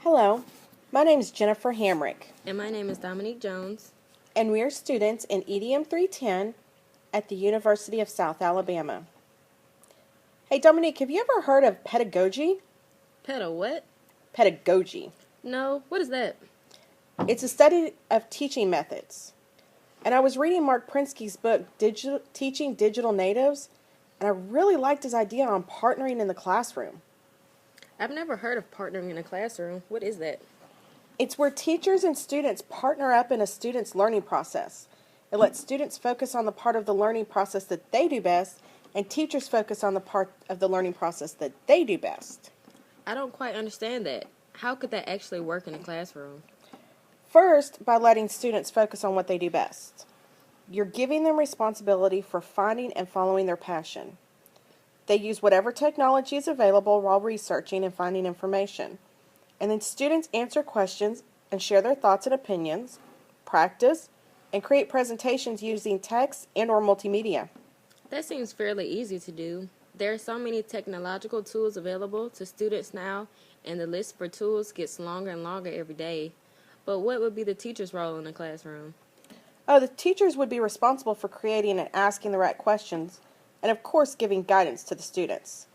Hello, my name is Jennifer Hamrick, And my name is Dominique Jones. and we are students in EDM 310 at the University of South Alabama. Hey Dominique, have you ever heard of pedagogy? Pedo what? Pedagogy. No, what is that? It's a study of teaching methods. And I was reading Mark Prensky's book, Teaching Digital Natives, and I really liked his idea on partnering in the classroom. I've never heard of partnering in a classroom. What is that? It's where teachers and students partner up in a student's learning process. It lets students focus on the part of the learning process that they do best, and teachers focus on the part of the learning process that they do best. I don't quite understand that. How could that actually work in a classroom? First, by letting students focus on what they do best. You're giving them responsibility for finding and following their passion. They use whatever technology is available while researching and finding information. And then students answer questions and share their thoughts and opinions, practice, and create presentations using text and or multimedia. That seems fairly easy to do. There are so many technological tools available to students now, and the list for tools gets longer and longer every day. But what would be the teacher's role in a classroom? Oh, the teachers would be responsible for creating and asking the right questions, and of course giving guidance to the students.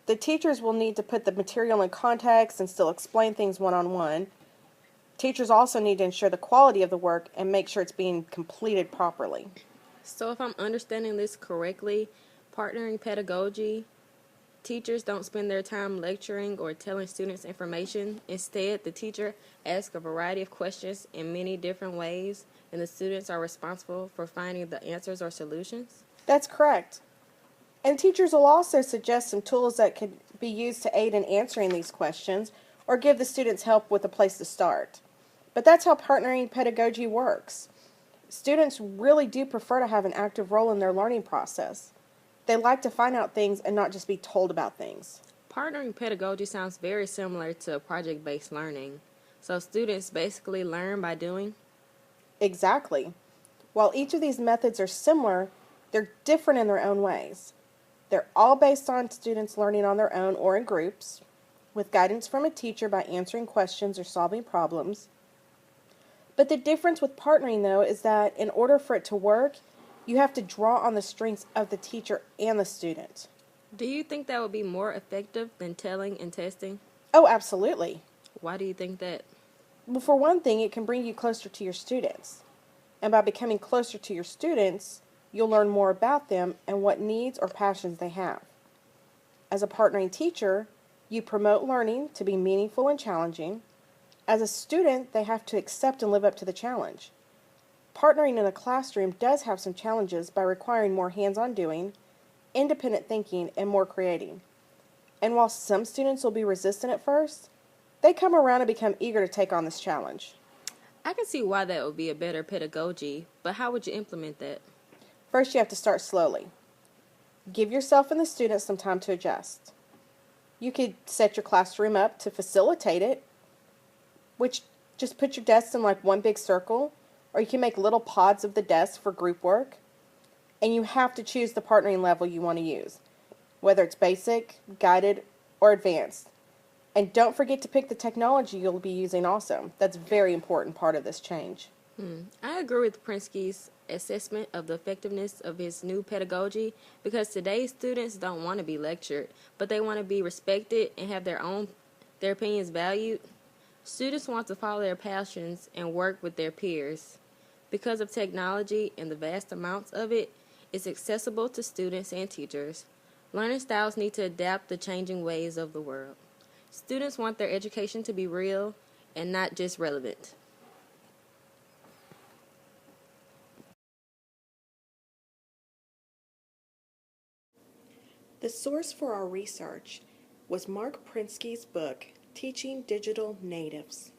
The teachers will need to put the material in context and still explain things one-on-one. Teachers also need to ensure the quality of the work and make sure it's being completed properly. So if I'm understanding this correctly, partnering pedagogy, teachers don't spend their time lecturing or telling students information. Instead, the teacher asks a variety of questions in many different ways, and the students are responsible for finding the answers or solutions. That's correct. And teachers will also suggest some tools that could be used to aid in answering these questions or give the students help with a place to start. But that's how partnering pedagogy works. Students really do prefer to have an active role in their learning process. They like to find out things and not just be told about things. Partnering pedagogy sounds very similar to project-based learning. So students basically learn by doing. Exactly. While each of these methods are similar, they're different in their own ways. They're all based on students learning on their own or in groups, with guidance from a teacher by answering questions or solving problems. But the difference with partnering, though, is that in order for it to work, you have to draw on the strengths of the teacher and the student. Do you think that would be more effective than telling and testing? Oh, absolutely. Why do you think that? Well, for one thing, it can bring you closer to your students. And by becoming closer to your students, you'll learn more about them and what needs or passions they have. As a partnering teacher, you promote learning to be meaningful and challenging. As a student, they have to accept and live up to the challenge. Partnering in a classroom does have some challenges by requiring more hands-on doing, independent thinking, and more creating. And while some students will be resistant at first, they come around and become eager to take on this challenge. I can see why that would be a better pedagogy, but how would you implement that? First, you have to start slowly. Give yourself and the students some time to adjust. You could set your classroom up to facilitate it, which just put your desks in like one big circle, or you can make little pods of the desks for group work. And you have to choose the partnering level you want to use, whether it's basic, guided, or advanced. And don't forget to pick the technology you'll be using also. That's a very important part of this change. I agree with Prensky's assessment of the effectiveness of his new pedagogy because today's students don't want to be lectured, but they want to be respected and have their opinions valued. Students want to follow their passions and work with their peers. Because of technology and the vast amounts of it, it's accessible to students and teachers. Learning styles need to adapt the changing ways of the world. Students want their education to be real and not just relevant. The source for our research was Mark Prensky's book, Teaching Digital Natives.